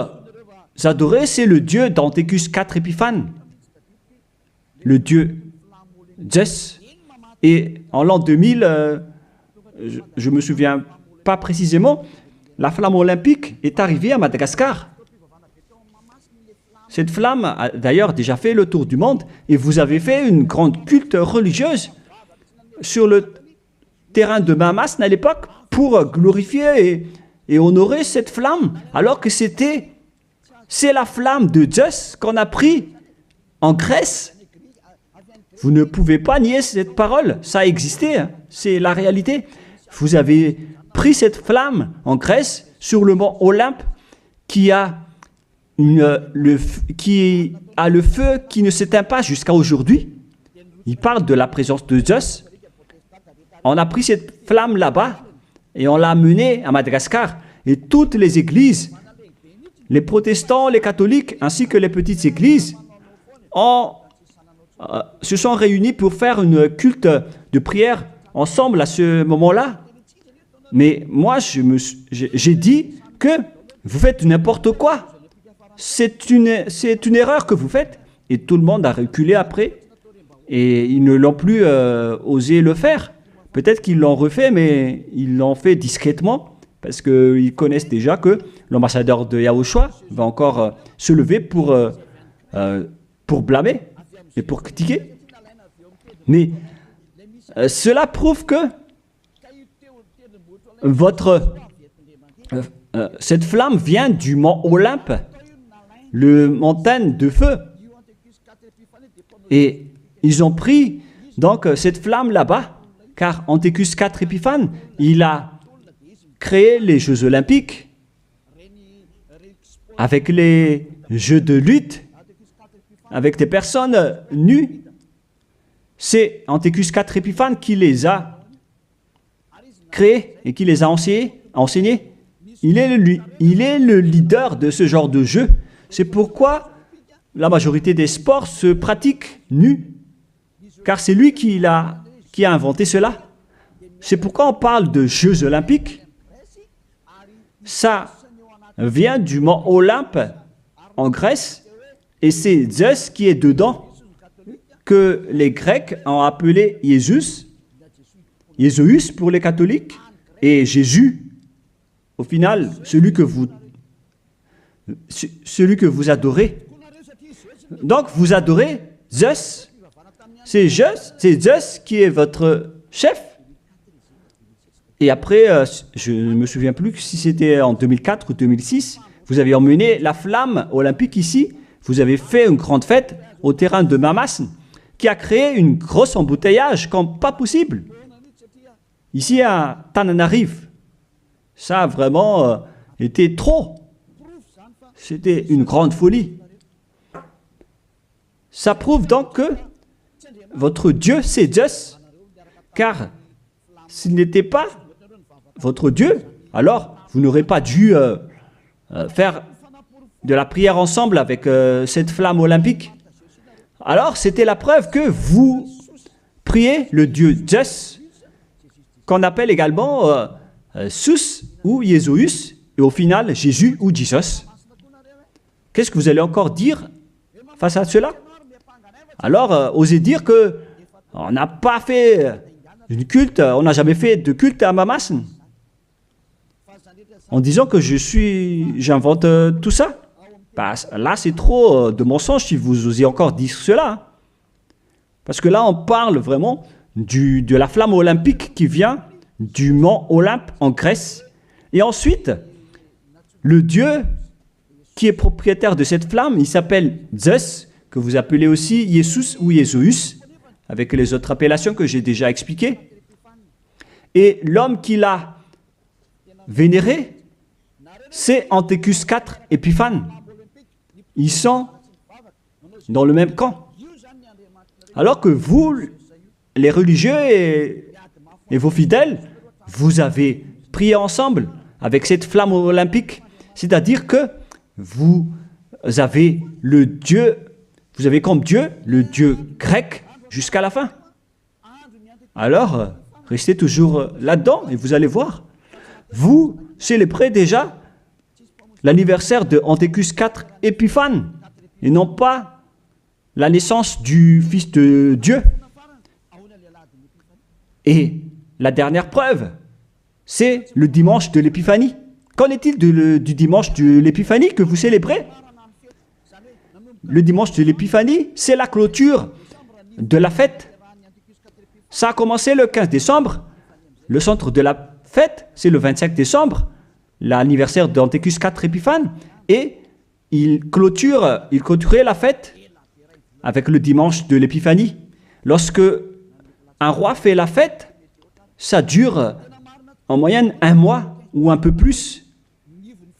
adorez, c'est le Dieu d'Antiochus IV Épiphane. Le Dieu Zeus. Et en l'an 2000, je ne me souviens pas précisément, la flamme olympique est arrivée à Madagascar. Cette flamme a d'ailleurs déjà fait le tour du monde et vous avez fait une grande culte religieuse sur le terrain de Mahamasne à l'époque pour glorifier et honorer cette flamme, alors que c'est la flamme de Zeus qu'on a pris en Grèce. Vous ne pouvez pas nier cette parole, ça a existé, hein. C'est la réalité. Vous avez pris cette flamme en Grèce sur le mont Olympe qui a le feu qui ne s'éteint pas jusqu'à aujourd'hui. Il parle de la présence de Zeus. On a pris cette flamme là-bas et on l'a amenée à Madagascar. Et toutes les églises, les protestants, les catholiques, ainsi que les petites églises, se sont réunis pour faire une culte de prière ensemble à ce moment-là. Mais moi, j'ai dit que vous faites n'importe quoi. C'est une erreur que vous faites. Et tout le monde a reculé après. Et ils ne l'ont plus osé le faire. Peut-être qu'ils l'ont refait, mais ils l'ont fait discrètement. Parce qu'ils connaissent déjà que l'ambassadeur de Yahushua va encore se lever pour blâmer et pour critiquer. Mais cela prouve que cette flamme vient du mont Olympe, le montagne de feu. Et ils ont pris donc cette flamme là-bas, car Antiochus IV Épiphane, il a créé les Jeux Olympiques avec les jeux de lutte, avec des personnes nues. C'est Antiochus IV Épiphane qui les a créés et qui les a enseignés. Il est le leader de ce genre de jeu. C'est pourquoi la majorité des sports se pratiquent nus, car c'est lui qui a inventé cela. C'est pourquoi on parle de Jeux olympiques. Ça vient du mont Olympe en Grèce, et c'est Zeus qui est dedans, que les Grecs ont appelé Jésus, Jésus pour les catholiques, et Jésus, au final, celui que vous adorez. Donc, vous adorez Zeus. C'est Zeus qui est votre chef. Et après, je ne me souviens plus si c'était en 2004 ou 2006, vous avez emmené la flamme olympique ici. Vous avez fait une grande fête au terrain de Mamas, qui a créé une grosse embouteillage comme pas possible. Ici à Tananarive, ça a vraiment été trop. C'était une grande folie. Ça prouve donc que votre Dieu, c'est Zeus. Car s'il n'était pas votre Dieu, alors vous n'aurez pas dû faire de la prière ensemble avec cette flamme olympique. Alors c'était la preuve que vous priez le Dieu Zeus, qu'on appelle également Sus ou Jésus, et au final Jésus ou Jesus. Qu'est-ce que vous allez encore dire face à cela? Alors, osez dire que on n'a pas fait une culte, on n'a jamais fait de culte à Mamas, en disant que j'invente tout ça. Bah, là, c'est trop de mensonges si vous osez encore dire cela. Parce que là, on parle vraiment de la flamme olympique qui vient du mont Olympe en Grèce. Et ensuite, le Dieu qui est propriétaire de cette flamme, il s'appelle Zeus, que vous appelez aussi Jesus ou Jésus, avec les autres appellations que j'ai déjà expliquées. Et l'homme qui l'a vénéré, c'est Antiochus IV Épiphane. Ils sont dans le même camp. Alors que vous, les religieux et vos fidèles, vous avez prié ensemble avec cette flamme olympique. C'est-à-dire que vous avez le Dieu, vous avez comme Dieu le Dieu grec jusqu'à la fin. Alors, restez toujours là-dedans et vous allez voir. Vous célébrez déjà l'anniversaire de Antiochus IV Épiphane et non pas la naissance du Fils de Dieu. Et la dernière preuve, c'est le dimanche de l'Épiphanie. Qu'en est-il du dimanche de l'Épiphanie que vous célébrez? Le dimanche de l'Épiphanie, c'est la clôture de la fête. Ça a commencé le 15 décembre. Le centre de la fête, c'est le 25 décembre, l'anniversaire d'Antiochus IV Épiphane. Et il clôturait la fête avec le dimanche de l'Épiphanie. Lorsque un roi fait la fête, ça dure en moyenne 1 mois ou un peu plus,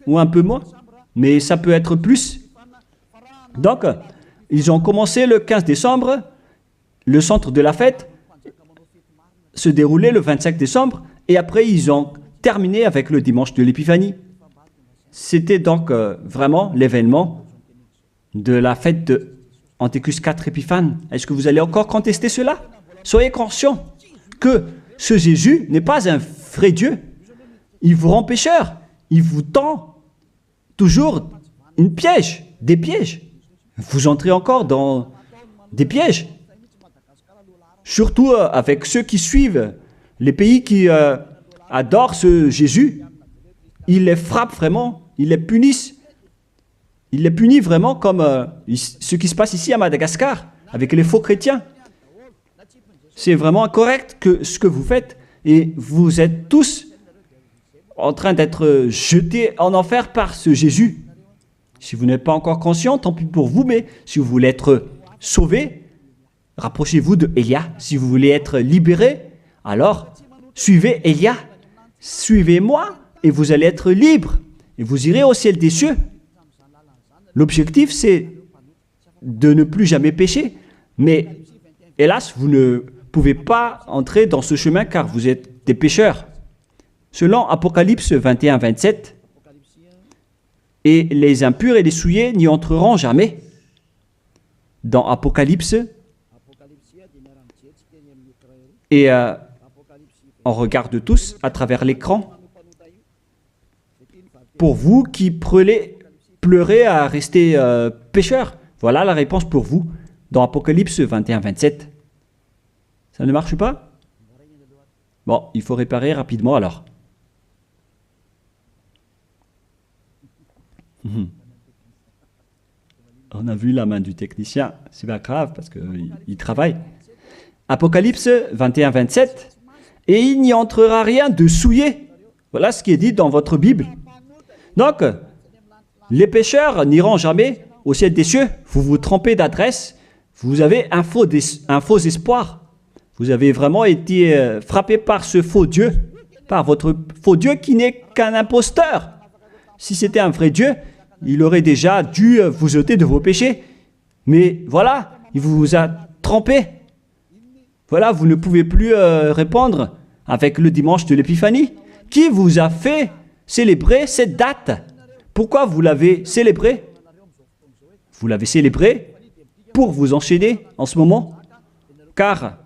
ou un peu moins, mais ça peut être plus. Donc, ils ont commencé le 15 décembre, le centre de la fête se déroulait le 25 décembre, et après ils ont terminé avec le dimanche de l'Épiphanie. C'était donc vraiment l'événement de la fête de Antiochus IV Épiphane. Est-ce que vous allez encore contester cela? Soyez conscients que ce Jésus n'est pas un vrai Dieu. Il vous rend pécheur. Il vous tend toujours une piège, des pièges. Vous entrez encore dans des pièges. Surtout avec ceux qui suivent les pays qui adorent ce Jésus. Il les frappe vraiment, il les punit. Il les punit vraiment comme ce qui se passe ici à Madagascar, avec les faux chrétiens. C'est vraiment incorrect ce que vous faites. Et vous êtes tous en train d'être jetés en enfer par ce Jésus. Si vous n'êtes pas encore conscient, tant pis pour vous, mais si vous voulez être sauvé, rapprochez-vous de Élia. Si vous voulez être libéré, alors suivez Élia. Suivez-moi et vous allez être libre. Et vous irez au ciel des cieux. L'objectif, c'est de ne plus jamais pécher. Mais hélas, vous ne pouvez pas entrer dans ce chemin car vous êtes des pécheurs. Selon Apocalypse 21-27, et les impurs et les souillés n'y entreront jamais. dans Apocalypse et on regarde tous à travers l'écran. Pour vous qui pleurez à rester pécheurs, voilà la réponse pour vous dans Apocalypse 21-27. Ça ne marche pas? Bon, il faut réparer rapidement alors. On a vu la main du technicien, c'est pas grave parce qu'il travaille. Apocalypse 21-27. Et il n'y entrera rien de souillé. Voilà ce qui est dit dans votre Bible. Donc, les pécheurs n'iront jamais au ciel des cieux. Vous vous trompez d'adresse. Vous avez un faux espoir. Vous avez vraiment été frappé par ce faux Dieu, par votre faux Dieu qui n'est qu'un imposteur. Si c'était un vrai Dieu, il aurait déjà dû vous ôter de vos péchés. Mais voilà, il vous a trompé. Voilà, vous ne pouvez plus répondre avec le dimanche de l'Épiphanie. Qui vous a fait célébrer cette date? Pourquoi vous l'avez célébrée? Vous l'avez célébrée pour vous enchaîner en ce moment. Car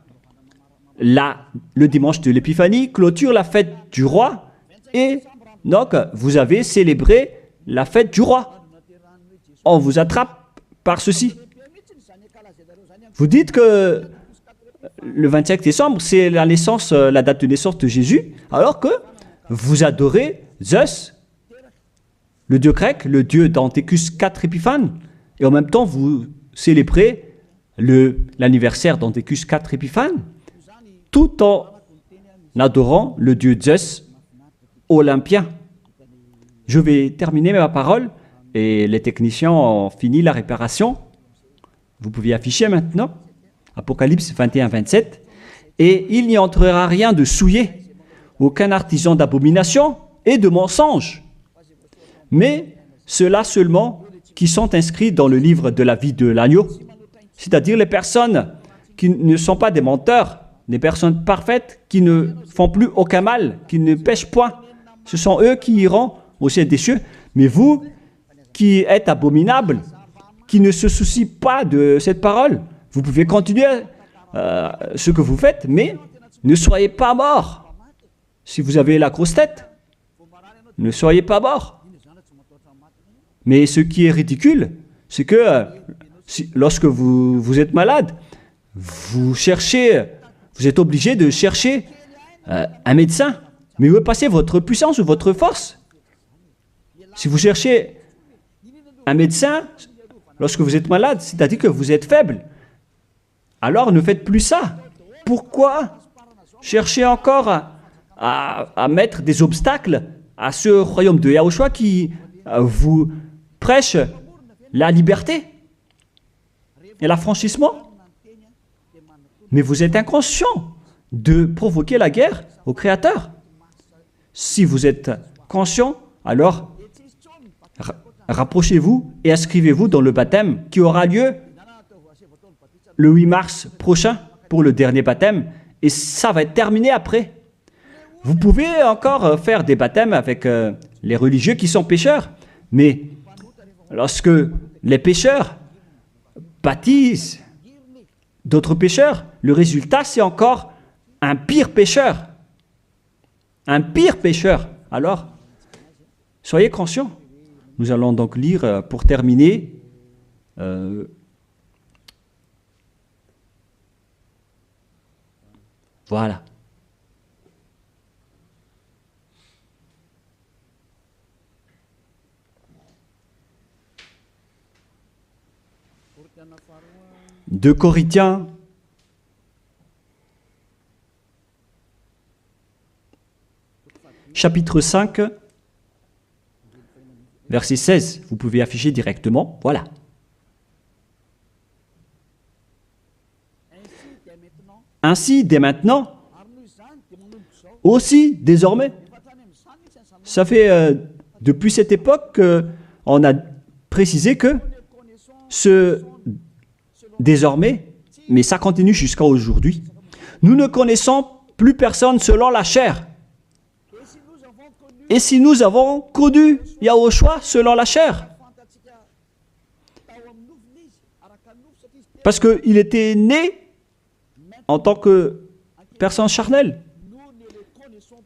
là, le dimanche de l'Épiphanie clôture la fête du roi. Et donc, vous avez célébré la fête du roi. On vous attrape par ceci. Vous dites que le 25 décembre, c'est la date de naissance de Jésus, alors que vous adorez Zeus, le dieu grec, le dieu d'Anthécus 4 Épiphanes, et en même temps, vous célébrez l'anniversaire d'Anthécus 4 Épiphanes, tout en adorant le dieu Zeus olympien. Je vais terminer ma parole, et les techniciens ont fini la réparation. Vous pouvez afficher maintenant. Apocalypse 21-27. Et il n'y entrera rien de souillé, aucun artisan d'abomination et de mensonge, mais ceux-là seulement qui sont inscrits dans le livre de la vie de l'agneau, c'est-à-dire les personnes qui ne sont pas des menteurs, des personnes parfaites qui ne font plus aucun mal, qui ne pêchent point. Ce sont eux qui iront au ciel des cieux. Mais vous, qui êtes abominables, qui ne se soucient pas de cette parole, vous pouvez continuer ce que vous faites, mais ne soyez pas morts. Si vous avez la grosse tête, ne soyez pas morts. Mais ce qui est ridicule, c'est que lorsque vous êtes malade, vous êtes obligé de chercher un médecin. Mais où est passée votre puissance ou votre force? Si vous cherchez un médecin, lorsque vous êtes malade, c'est-à-dire que vous êtes faible. Alors ne faites plus ça. Pourquoi chercher encore à mettre des obstacles à ce royaume de Yahushua qui vous prêche la liberté et l'affranchissement? Mais vous êtes inconscient de provoquer la guerre au Créateur. Si vous êtes conscient, alors rapprochez-vous et inscrivez-vous dans le baptême qui aura lieu le 8 mars prochain pour le dernier baptême, et ça va être terminé après. Vous pouvez encore faire des baptêmes avec les religieux qui sont pécheurs, mais lorsque les pécheurs baptisent d'autres pécheurs, le résultat c'est encore un pire pécheur. Un pire pécheur. Alors, soyez conscients. Nous allons donc lire pour terminer voilà. De Corinthiens, chapitre 5, verset 16. Vous pouvez afficher directement. Voilà. Ainsi, dès maintenant, aussi désormais, ça fait depuis cette époque qu'on a précisé que ce désormais, mais ça continue jusqu'à aujourd'hui, nous ne connaissons plus personne selon la chair. Et si nous avons connu Yahushua selon la chair, Parce qu'il était né en tant que personne charnelle.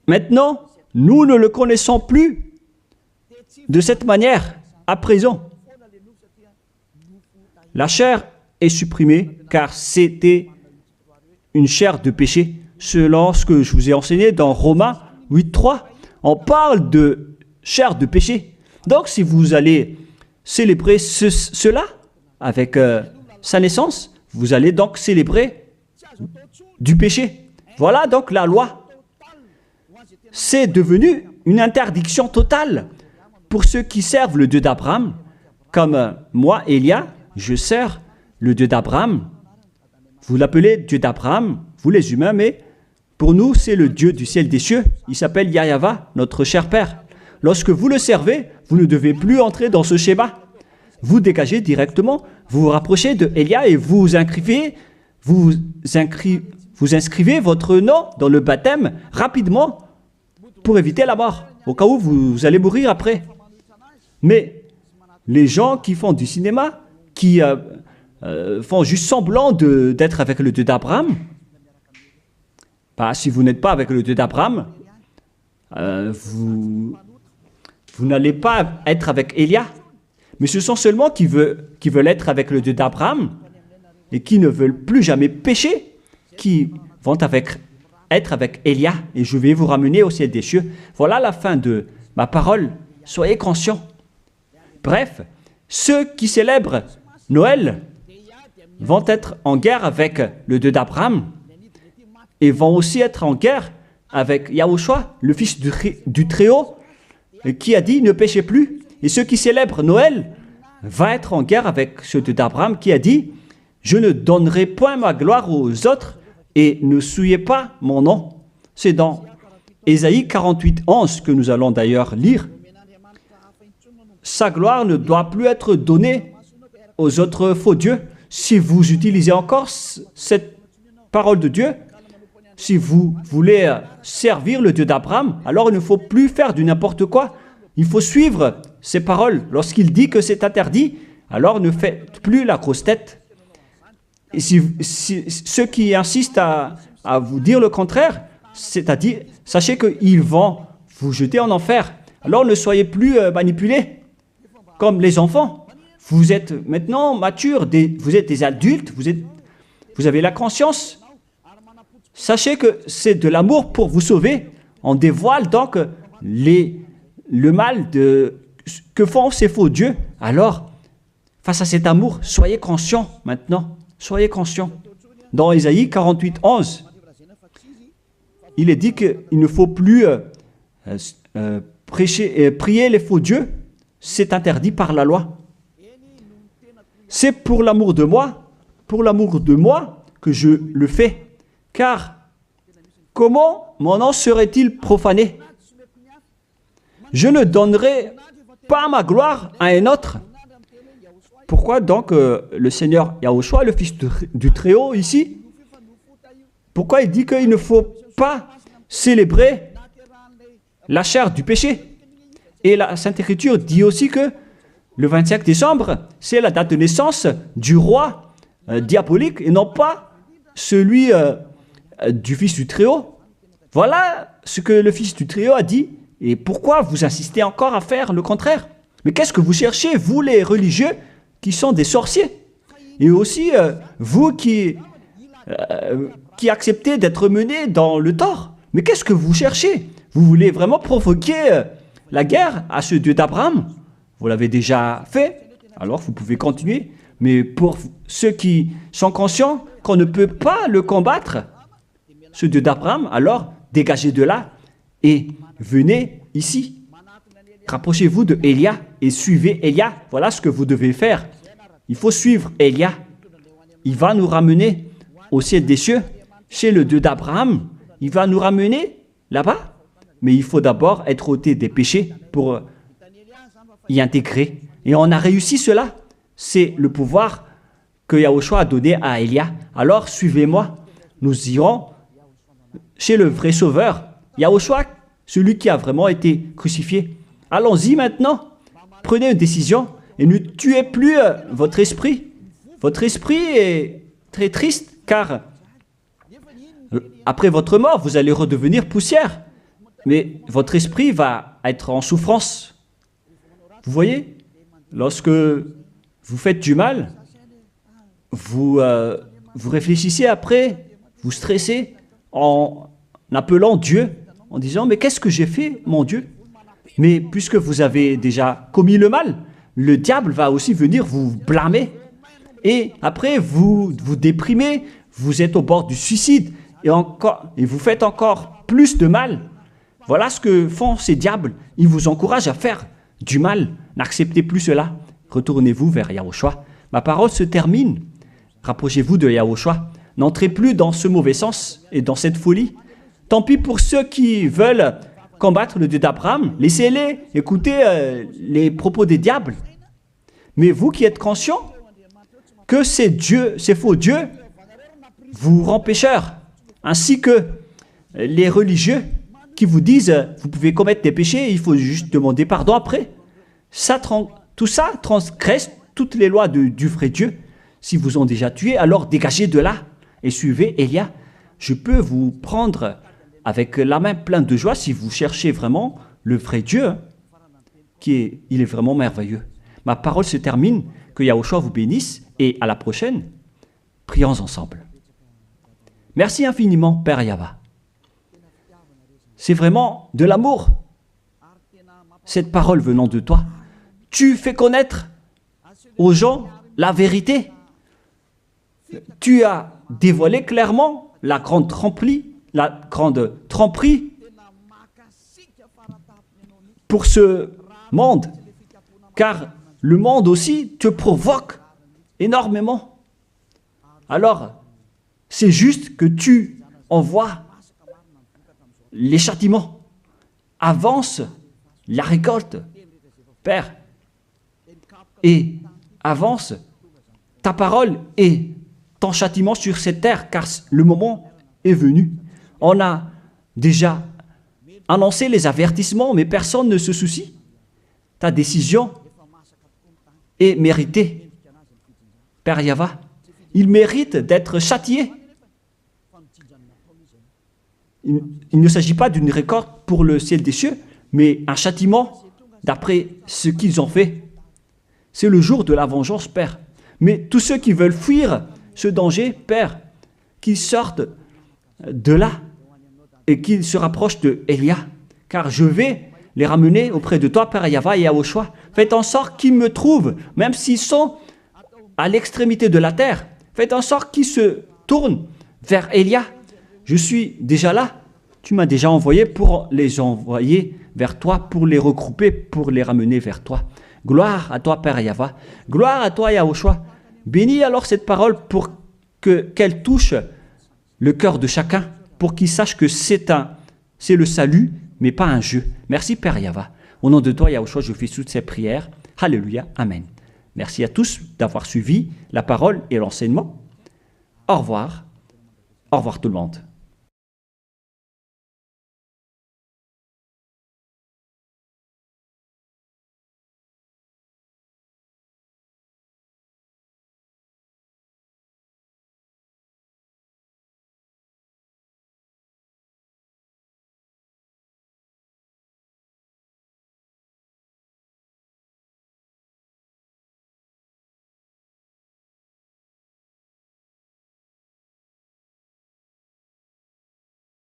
Maintenant, nous ne le connaissons plus de cette manière, à présent. La chair est supprimée car c'était une chair de péché. Selon ce que je vous ai enseigné dans Romains 8.3, on parle de chair de péché. Donc, si vous allez célébrer cela avec sa naissance, vous allez donc célébrer du péché. Voilà donc la loi. C'est devenu une interdiction totale pour ceux qui servent le Dieu d'Abraham. Comme moi, Élia, je sers le Dieu d'Abraham. Vous l'appelez Dieu d'Abraham, vous les humains, mais pour nous, c'est le Dieu du ciel des cieux. Il s'appelle Yahva, notre cher Père. Lorsque vous le servez, vous ne devez plus entrer dans ce schéma. Vous dégagez directement, vous vous rapprochez de Élia et vous inscrivez votre nom dans le baptême rapidement pour éviter la mort, au cas où vous allez mourir après. Mais les gens qui font du cinéma, qui font juste semblant d'être avec le Dieu d'Abraham, si vous n'êtes pas avec le Dieu d'Abraham, vous n'allez pas être avec Élia. Mais ce sont seulement qui veulent être avec le Dieu d'Abraham et qui ne veulent plus jamais pécher, qui vont être avec Élia. Et je vais vous ramener au ciel des cieux. Voilà la fin de ma parole. Soyez conscients. Bref, ceux qui célèbrent Noël vont être en guerre avec le Dieu d'Abraham et vont aussi être en guerre avec Yahushua, le fils du Très-Haut, qui a dit « ne péchez plus ». Et ceux qui célèbrent Noël vont être en guerre avec ce Dieu d'Abraham qui a dit « je ne donnerai point ma gloire aux autres et ne souillez pas mon nom ». C'est dans Ésaïe 48:11 que nous allons d'ailleurs lire. Sa gloire ne doit plus être donnée aux autres faux dieux. Si vous utilisez encore cette parole de Dieu, si vous voulez servir le Dieu d'Abraham, alors il ne faut plus faire du n'importe quoi. Il faut suivre ses paroles. Lorsqu'il dit que c'est interdit, alors ne faites plus la grosse tête. Et si ceux qui insistent à vous dire le contraire, c'est-à-dire, sachez qu'ils vont vous jeter en enfer. Alors ne soyez plus manipulés comme les enfants. Vous êtes maintenant matures, vous êtes des adultes, vous avez la conscience. Sachez que c'est de l'amour pour vous sauver. On dévoile donc le mal que font ces faux dieux. Alors, face à cet amour, soyez conscients maintenant. Soyez conscients. Dans Ésaïe 48:11, il est dit qu'il ne faut plus prier les faux dieux. C'est interdit par la loi. C'est pour l'amour de moi que je le fais. Car comment mon nom serait-il profané? Je ne donnerai pas ma gloire à un autre. Pourquoi donc le Seigneur Yahushua, le Fils du Très-Haut ici, pourquoi il dit qu'il ne faut pas célébrer la chair du péché? Et la Sainte Écriture dit aussi que le 25 décembre, c'est la date de naissance du roi diabolique et non pas celui du Fils du Très-Haut. Voilà ce que le Fils du Très-Haut a dit. Et pourquoi vous insistez encore à faire le contraire? Mais qu'est-ce que vous cherchez, vous les religieux qui sont des sorciers? Et aussi, vous qui acceptez d'être menés dans le tort. Mais qu'est-ce que vous cherchez? Vous voulez vraiment provoquer la guerre à ce Dieu d'Abraham? Vous l'avez déjà fait, alors vous pouvez continuer. Mais pour ceux qui sont conscients qu'on ne peut pas le combattre, ce Dieu d'Abraham, alors dégagez de là et venez ici. Rapprochez-vous de Élia et suivez Élia. Voilà ce que vous devez faire. Il faut suivre Élia. Il va nous ramener au ciel des cieux, chez le Dieu d'Abraham. Il va nous ramener là-bas. Mais il faut d'abord être ôté des péchés pour y intégrer. Et on a réussi cela. C'est le pouvoir que Yahushua a donné à Élia. Alors suivez-moi. Nous irons chez le vrai Sauveur, Yahushua, celui qui a vraiment été crucifié. Allons-y maintenant. Prenez une décision et ne tuez plus votre esprit. Votre esprit est très triste car après votre mort, vous allez redevenir poussière. Mais votre esprit va être en souffrance. Vous voyez, lorsque vous faites du mal, vous réfléchissez après, vous stressez en appelant Dieu, en disant « Mais qu'est-ce que j'ai fait, mon Dieu ?» Mais puisque vous avez déjà commis le mal, le diable va aussi venir vous blâmer. Et après, vous vous déprimez, vous êtes au bord du suicide et vous faites encore plus de mal. Voilà ce que font ces diables. Ils vous encouragent à faire du mal. N'acceptez plus cela. Retournez-vous vers Yahushua. Ma parole se termine. Rapprochez-vous de Yahushua. N'entrez plus dans ce mauvais sens et dans cette folie. Tant pis pour ceux qui veulent combattre le Dieu d'Abraham. Laissez-les écouter les propos des diables. Mais vous qui êtes conscients que ces faux dieux vous rendent pécheurs, ainsi que les religieux qui vous disent vous pouvez commettre des péchés, il faut juste demander pardon après. Tout ça transgresse toutes les lois du vrai Dieu. Si vous ont déjà tué, alors dégagez de là et suivez Élia. Je peux vous prendre avec la main pleine de joie si vous cherchez vraiment le vrai Dieu, il est vraiment merveilleux. Ma parole se termine, que Yahushua vous bénisse et à la prochaine, prions ensemble. Merci infiniment, Père Yahva. C'est vraiment de l'amour, cette parole venant de toi. Tu fais connaître aux gens la vérité. Tu as dévoilé clairement la grande tromperie pour ce monde, car le monde aussi te provoque énormément. Alors, c'est juste que tu envoies les châtiments. Avance la récolte, Père, et avance ta parole et ton châtiment sur cette terre, car le moment est venu. On a déjà annoncé les avertissements, mais personne ne se soucie. Ta décision est méritée. Père Yahva, il mérite d'être châtié. Il ne s'agit pas d'une récolte pour le ciel des cieux, mais un châtiment d'après ce qu'ils ont fait. C'est le jour de la vengeance, Père. Mais tous ceux qui veulent fuir ce danger, Père, qu'ils sortent de là et qu'ils se rapprochent de Élia, car je vais les ramener auprès de toi, Père Yahva et Yahushua. Faites en sorte qu'ils me trouvent, même s'ils sont à l'extrémité de la terre. Faites en sorte qu'ils se tournent vers Élia. Je suis déjà là. Tu m'as déjà envoyé pour les envoyer vers toi, pour les regrouper, pour les ramener vers toi. Gloire à toi, Père Yahva. Gloire à toi, Yahushua. Bénis alors cette parole pour qu'elle touche le cœur de chacun, pour qu'il sache que c'est le salut, mais pas un jeu. Merci, Père Yahva. Au nom de toi, Yahushua, je fais toutes ces prières. Alléluia. Amen. Merci à tous d'avoir suivi la parole et l'enseignement. Au revoir. Au revoir tout le monde.